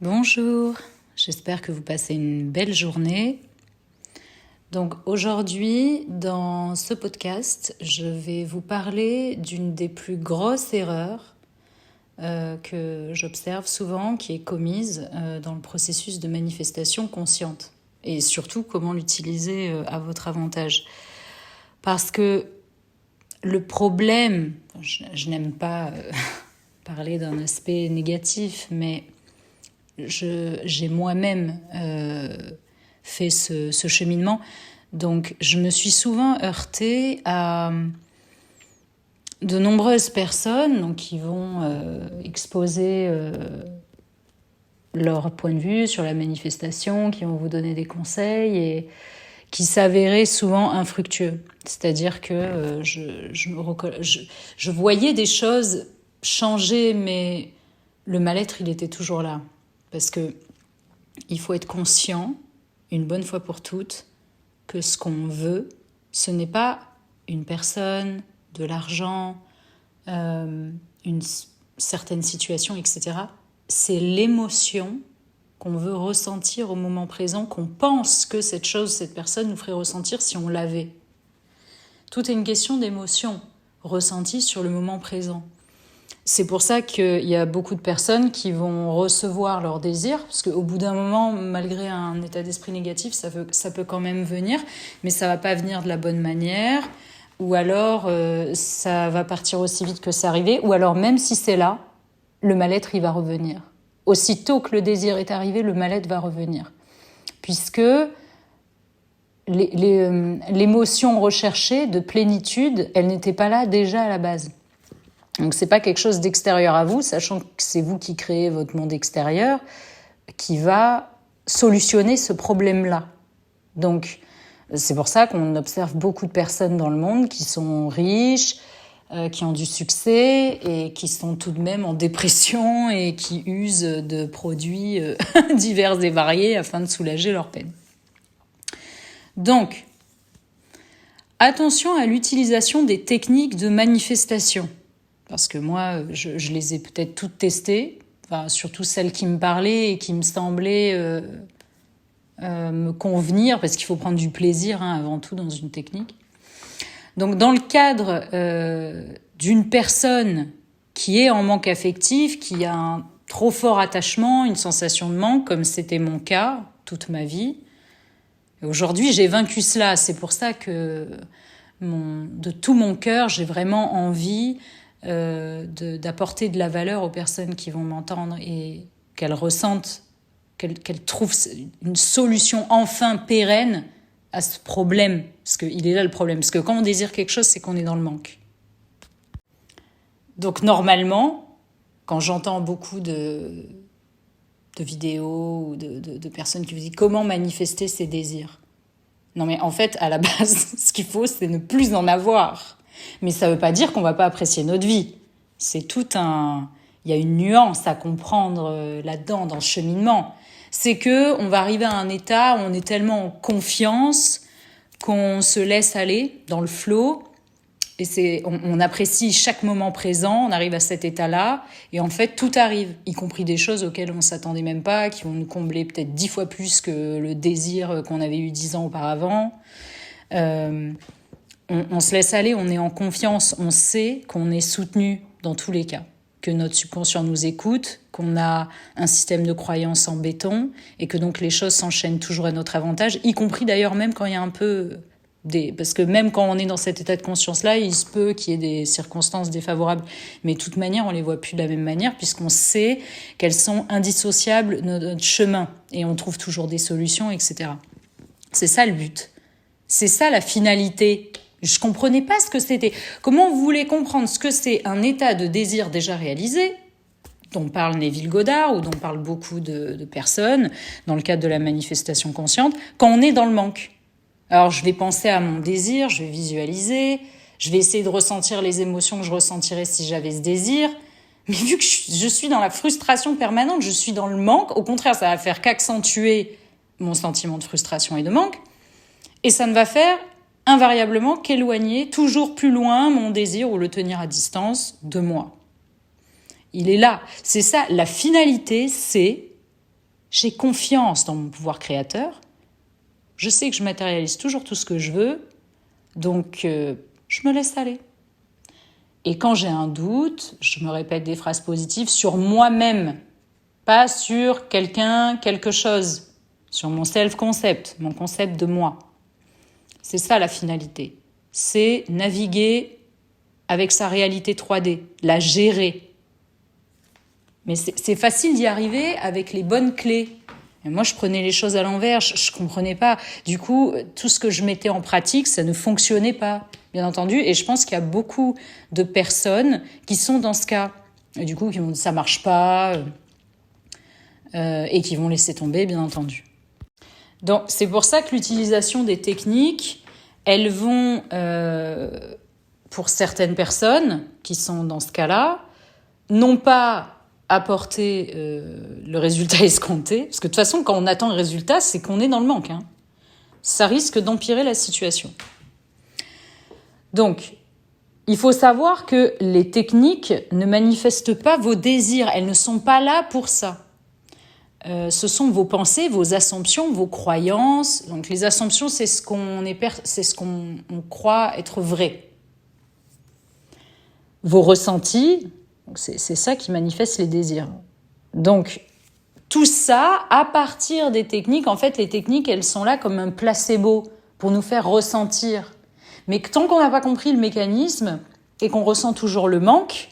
Bonjour, j'espère que vous passez une belle journée. Donc aujourd'hui, dans ce podcast, je vais vous parler d'une des plus grosses erreurs que j'observe souvent, qui est commise dans le processus de manifestation consciente. Et surtout, comment l'utiliser à votre avantage. Parce que le problème, je n'aime pas parler d'un aspect négatif, mais j'ai moi-même fait ce cheminement. Donc, je me suis souvent heurtée à de nombreuses personnes donc, qui vont exposer leur point de vue sur la manifestation, qui vont vous donner des conseils et qui s'avéraient souvent infructueux. C'est-à-dire que je voyais des choses changer, mais le mal-être, il était toujours là. Parce que il faut être conscient, une bonne fois pour toutes, que ce qu'on veut, ce n'est pas une personne, de l'argent, une certaine situation, etc. C'est l'émotion qu'on veut ressentir au moment présent, qu'on pense que cette chose, cette personne nous ferait ressentir si on l'avait. Tout est une question d'émotion ressentie sur le moment présent. C'est pour ça qu'il y a beaucoup de personnes qui vont recevoir leurs désirs, parce qu'au bout d'un moment, malgré un état d'esprit négatif, ça peut quand même venir, mais ça va pas venir de la bonne manière, ou alors ça va partir aussi vite que c'est arrivé, ou alors même si c'est là, le mal-être, il va revenir. Aussitôt que le désir est arrivé, le mal-être va revenir. Puisque l'émotion recherchée de plénitude, elle n'était pas là déjà à la base. Donc c'est pas quelque chose d'extérieur à vous, sachant que c'est vous qui créez votre monde extérieur, qui va solutionner ce problème-là. Donc c'est pour ça qu'on observe beaucoup de personnes dans le monde qui sont riches, qui ont du succès et qui sont tout de même en dépression et qui usent de produits divers et variés afin de soulager leur peine. Donc, attention à l'utilisation des techniques de manifestation. Parce que moi, je les ai peut-être toutes testées, enfin, surtout celles qui me parlaient et qui me semblaient me convenir, parce qu'il faut prendre du plaisir avant tout dans une technique. Donc dans le cadre d'une personne qui est en manque affectif, qui a un trop fort attachement, une sensation de manque, comme c'était mon cas toute ma vie, et aujourd'hui j'ai vaincu cela. C'est pour ça que de tout mon cœur, j'ai vraiment envie d'apporter de la valeur aux personnes qui vont m'entendre et qu'elles ressentent, qu'elles trouvent une solution enfin pérenne à ce problème. Parce qu'il est là le problème. Parce que quand on désire quelque chose, c'est qu'on est dans le manque. Donc normalement, quand j'entends beaucoup de vidéos ou de personnes qui vous disent comment manifester ses désirs. Non mais en fait, à la base, ce qu'il faut, c'est ne plus en avoir. Mais ça ne veut pas dire qu'on ne va pas apprécier notre vie. C'est il y a une nuance à comprendre là-dedans, dans ce cheminement. C'est qu'on va arriver à un état où on est tellement en confiance qu'on se laisse aller dans le flow. Et on apprécie chaque moment présent, on arrive à cet état-là. Et en fait, tout arrive, y compris des choses auxquelles on ne s'attendait même pas, qui vont nous combler peut-être 10 fois plus que le désir qu'on avait eu 10 ans auparavant. On se laisse aller, on est en confiance, on sait qu'on est soutenu dans tous les cas, que notre subconscient nous écoute, qu'on a un système de croyance en béton et que donc les choses s'enchaînent toujours à notre avantage, y compris d'ailleurs même quand il y a un peu parce que même quand on est dans cet état de conscience-là, il se peut qu'il y ait des circonstances défavorables, mais de toute manière, on les voit plus de la même manière puisqu'on sait qu'elles sont indissociables de notre chemin et on trouve toujours des solutions, etc. C'est ça le but. C'est ça la finalité. Je comprenais pas ce que c'était. Comment vous voulez comprendre ce que c'est un état de désir déjà réalisé, dont parle Neville Goddard ou dont parlent beaucoup de personnes dans le cadre de la manifestation consciente, quand on est dans le manque? Alors je vais penser à mon désir, je vais visualiser, je vais essayer de ressentir les émotions que je ressentirais si j'avais ce désir. Mais vu que je suis dans la frustration permanente, je suis dans le manque, au contraire, ça va faire qu'accentuer mon sentiment de frustration et de manque. Et ça ne va faire invariablement qu'éloigner toujours plus loin mon désir ou le tenir à distance de moi. Il est là. C'est ça, la finalité, c'est j'ai confiance dans mon pouvoir créateur, je sais que je matérialise toujours tout ce que je veux, donc je me laisse aller. Et quand j'ai un doute, je me répète des phrases positives sur moi-même, pas sur quelqu'un, quelque chose, sur mon self-concept, mon concept de moi. C'est ça la finalité. C'est naviguer avec sa réalité 3D, la gérer. Mais c'est facile d'y arriver avec les bonnes clés. Et moi, je prenais les choses à l'envers, je comprenais pas. Du coup, tout ce que je mettais en pratique, ça ne fonctionnait pas, bien entendu. Et je pense qu'il y a beaucoup de personnes qui sont dans ce cas. Et du coup, qui vont dire ça marche pas, et qui vont laisser tomber, bien entendu. Donc, c'est pour ça que l'utilisation des techniques, elles vont, pour certaines personnes qui sont dans ce cas-là, non pas apporter le résultat escompté, parce que de toute façon, quand on attend le résultat, c'est qu'on est dans le manque. Ça risque d'empirer la situation. Donc, il faut savoir que les techniques ne manifestent pas vos désirs, elles ne sont pas là pour ça. Ce sont vos pensées, vos assumptions, vos croyances. Donc les assumptions, c'est ce qu'on croit être vrai. Vos ressentis, c'est ça qui manifeste les désirs. Donc tout ça, à partir des techniques, en fait, les techniques, elles sont là comme un placebo pour nous faire ressentir. Mais tant qu'on n'a pas compris le mécanisme et qu'on ressent toujours le manque,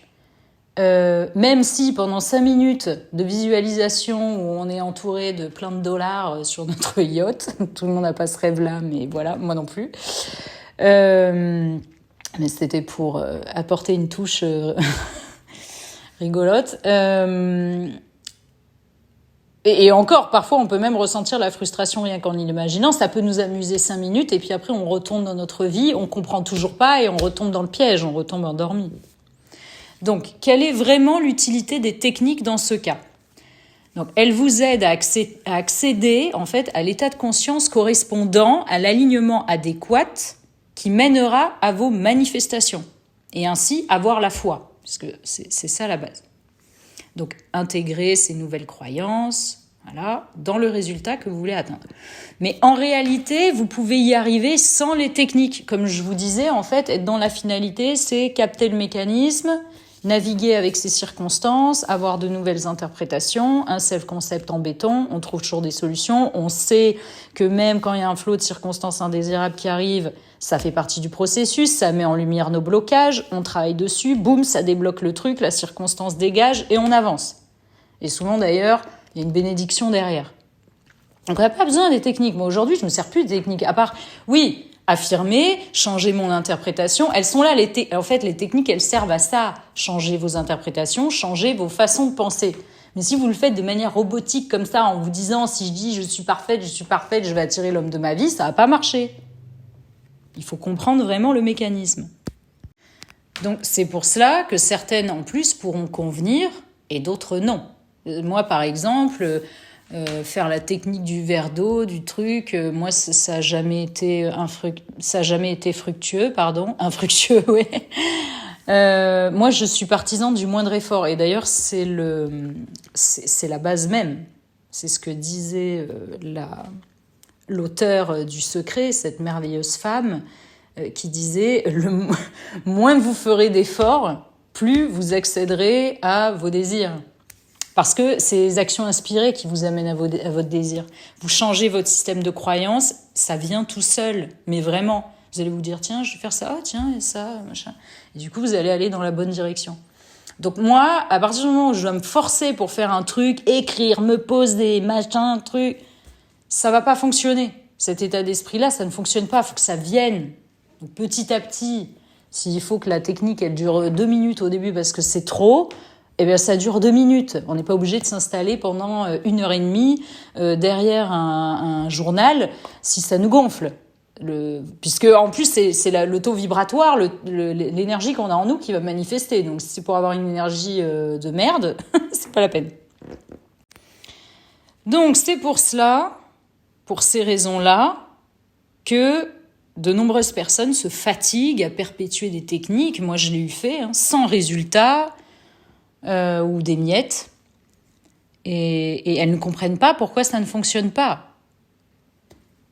même si pendant 5 minutes de visualisation où on est entouré de plein de dollars sur notre yacht, tout le monde n'a pas ce rêve-là, mais voilà, moi non plus. Mais c'était pour apporter une touche rigolote. Et encore, parfois, on peut même ressentir la frustration rien qu'en l'imaginant. Ça peut nous amuser 5 minutes et puis après, on retombe dans notre vie, on comprend toujours pas et on retombe dans le piège, on retombe endormi. Donc, quelle est vraiment l'utilité des techniques dans ce cas ? Donc, elles vous aident à accéder en fait, à l'état de conscience correspondant à l'alignement adéquat qui mènera à vos manifestations et ainsi avoir la foi, puisque c'est ça la base. Donc, intégrer ces nouvelles croyances, voilà, dans le résultat que vous voulez atteindre. Mais en réalité, vous pouvez y arriver sans les techniques. Comme je vous disais, en fait, être dans la finalité, c'est capter le mécanisme, naviguer avec ces circonstances, avoir de nouvelles interprétations, un self-concept en béton, on trouve toujours des solutions, on sait que même quand il y a un flot de circonstances indésirables qui arrivent, ça fait partie du processus, ça met en lumière nos blocages, on travaille dessus, boum, ça débloque le truc, la circonstance dégage et on avance. Et souvent d'ailleurs, il y a une bénédiction derrière. Donc on n'a pas besoin des techniques. Moi aujourd'hui, je ne me sers plus des techniques, à part, oui, affirmer, changer mon interprétation. Elles sont là, en fait, les techniques, elles servent à ça. Changer vos interprétations, changer vos façons de penser. Mais si vous le faites de manière robotique comme ça, en vous disant, si je dis je suis parfaite, je vais attirer l'homme de ma vie, ça va pas marcher. Il faut comprendre vraiment le mécanisme. Donc c'est pour cela que certaines en plus pourront convenir et d'autres non. Moi par exemple, faire la technique du verre d'eau, du truc, moi ça a jamais été fructueux, infructueux, ouais. Moi je suis partisan du moindre effort et d'ailleurs c'est la base même. C'est ce que disait l'auteur du Secret, cette merveilleuse femme, qui disait moins vous ferez d'efforts, plus vous accéderez à vos désirs. Parce que c'est les actions inspirées qui vous amènent à votre désir. Vous changez votre système de croyance, ça vient tout seul, mais vraiment. Vous allez vous dire, tiens, je vais faire ça, tiens, et ça, machin. Et du coup, vous allez aller dans la bonne direction. Donc moi, à partir du moment où je dois me forcer pour faire un truc, écrire, me poser, machin, truc, ça va pas fonctionner. Cet état d'esprit-là, ça ne fonctionne pas. Il faut que ça vienne. Donc, petit à petit, s'il faut que la technique, elle dure 2 minutes au début parce que c'est trop, eh bien, ça dure 2 minutes. On n'est pas obligé de s'installer pendant 1h30 derrière un journal si ça nous gonfle. Puisque, en plus, c'est le taux vibratoire, l'énergie qu'on a en nous qui va manifester. Donc, si c'est pour avoir une énergie de merde, c'est pas la peine. Donc, c'est pour cela, pour ces raisons-là, que de nombreuses personnes se fatiguent à perpétuer des techniques. Moi, je l'ai eu fait, sans résultat, ou des miettes. Et elles ne comprennent pas pourquoi ça ne fonctionne pas.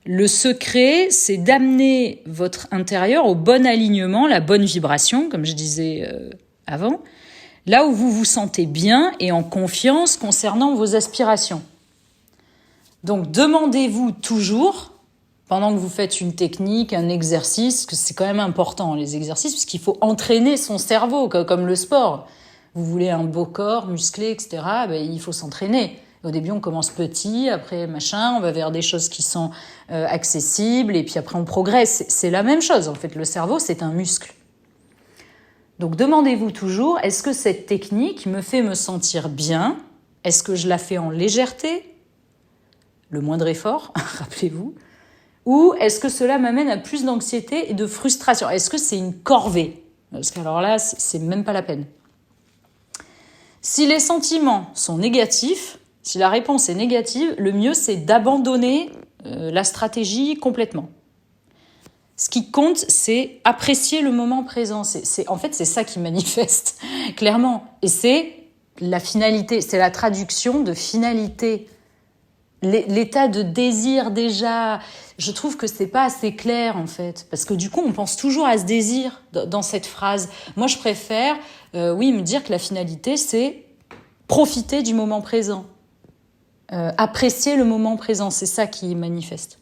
Le secret, c'est d'amener votre intérieur au bon alignement, la bonne vibration, comme je disais avant, là où vous vous sentez bien et en confiance concernant vos aspirations. Donc, demandez-vous toujours, pendant que vous faites une technique, un exercice, que c'est quand même important, les exercices, parce qu'il faut entraîner son cerveau, comme le sport. Vous voulez un beau corps, musclé, etc., il faut s'entraîner. Au début, on commence petit, après, on va vers des choses qui sont accessibles, et puis après, on progresse. C'est la même chose, en fait. Le cerveau, c'est un muscle. Donc, demandez-vous toujours, est-ce que cette technique me fait me sentir bien ? Est-ce que je la fais en légèreté ? Le moindre effort, rappelez-vous. Ou est-ce que cela m'amène à plus d'anxiété et de frustration ? Est-ce que c'est une corvée ? Parce qu'alors là, c'est même pas la peine. Si les sentiments sont négatifs, si la réponse est négative, le mieux, c'est d'abandonner la stratégie complètement. Ce qui compte, c'est apprécier le moment présent. En fait, c'est ça qui manifeste, clairement. Et c'est la finalité, c'est la traduction de finalité. L'état de désir, déjà, je trouve que c'est pas assez clair, en fait. Parce que du coup, on pense toujours à ce désir dans cette phrase. Moi, je préfère, me dire que la finalité, c'est profiter du moment présent. Apprécier le moment présent, c'est ça qui manifeste.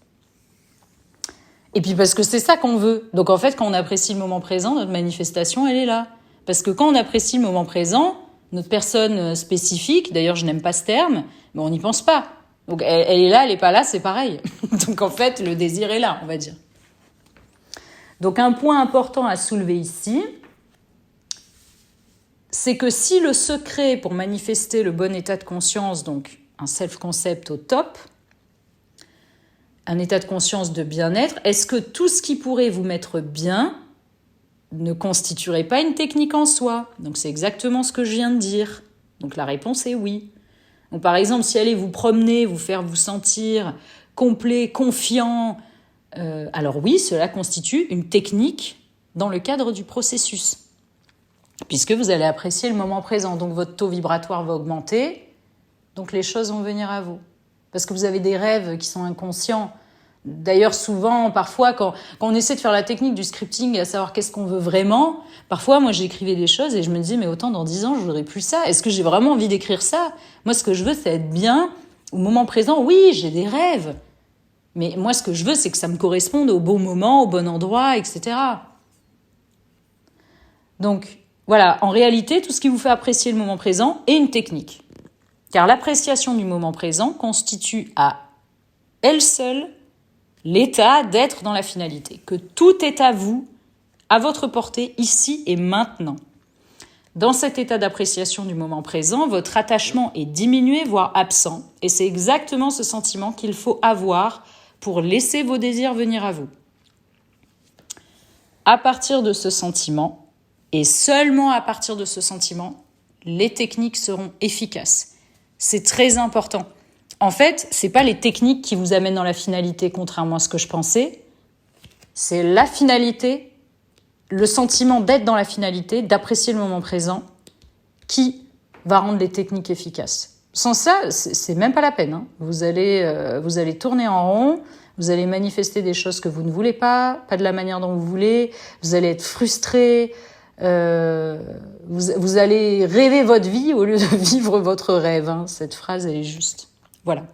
Et puis parce que c'est ça qu'on veut. Donc en fait, quand on apprécie le moment présent, notre manifestation, elle est là. Parce que quand on apprécie le moment présent, notre personne spécifique, d'ailleurs je n'aime pas ce terme, mais on n'y pense pas. Donc elle est là, elle n'est pas là, c'est pareil. Donc en fait, le désir est là, on va dire. Donc un point important à soulever ici, c'est que si le secret pour manifester le bon état de conscience, donc un self-concept au top, un état de conscience de bien-être, est-ce que tout ce qui pourrait vous mettre bien ne constituerait pas une technique en soi ? Donc c'est exactement ce que je viens de dire. Donc la réponse est oui. Donc par exemple, si aller vous promener, vous faire vous sentir complet, confiant, alors oui, cela constitue une technique dans le cadre du processus. Puisque vous allez apprécier le moment présent. Donc votre taux vibratoire va augmenter, donc les choses vont venir à vous. Parce que vous avez des rêves qui sont inconscients. D'ailleurs, souvent, parfois, quand on essaie de faire la technique du scripting, à savoir qu'est-ce qu'on veut vraiment, parfois, moi, j'écrivais des choses et je me disais, mais autant dans 10 ans, je voudrais plus ça. Est-ce que j'ai vraiment envie d'écrire ça ? Moi, ce que je veux, c'est être bien. Au moment présent, oui, j'ai des rêves. Mais moi, ce que je veux, c'est que ça me corresponde au bon moment, au bon endroit, etc. Donc, voilà, en réalité, tout ce qui vous fait apprécier le moment présent est une technique. Car l'appréciation du moment présent constitue à elle seule l'état d'être dans la finalité, que tout est à vous, à votre portée, ici et maintenant. Dans cet état d'appréciation du moment présent, votre attachement est diminué, voire absent, et c'est exactement ce sentiment qu'il faut avoir pour laisser vos désirs venir à vous. À partir de ce sentiment, et seulement à partir de ce sentiment, les techniques seront efficaces. C'est très important. En fait, c'est pas les techniques qui vous amènent dans la finalité, contrairement à ce que je pensais. C'est la finalité, le sentiment d'être dans la finalité, d'apprécier le moment présent, qui va rendre les techniques efficaces. Sans ça, c'est même pas la peine. Hein. Vous allez tourner en rond, vous allez manifester des choses que vous ne voulez pas de la manière dont vous voulez, vous allez être frustré, vous allez rêver votre vie au lieu de vivre votre rêve. Hein. Cette phrase, elle est juste. Voilà.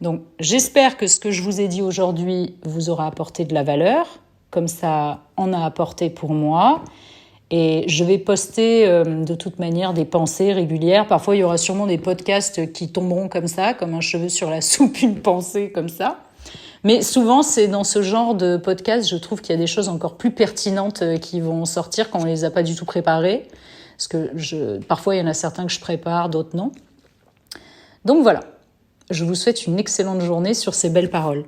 Donc, j'espère que ce que je vous ai dit aujourd'hui vous aura apporté de la valeur, comme ça en a apporté pour moi. Et je vais poster de toute manière des pensées régulières. Parfois, il y aura sûrement des podcasts qui tomberont comme ça, comme un cheveu sur la soupe, une pensée comme ça. Mais souvent, c'est dans ce genre de podcast, je trouve qu'il y a des choses encore plus pertinentes qui vont sortir quand on les a pas du tout préparées. Parce que parfois, il y en a certains que je prépare, d'autres non. Donc voilà. Je vous souhaite une excellente journée sur ces belles paroles.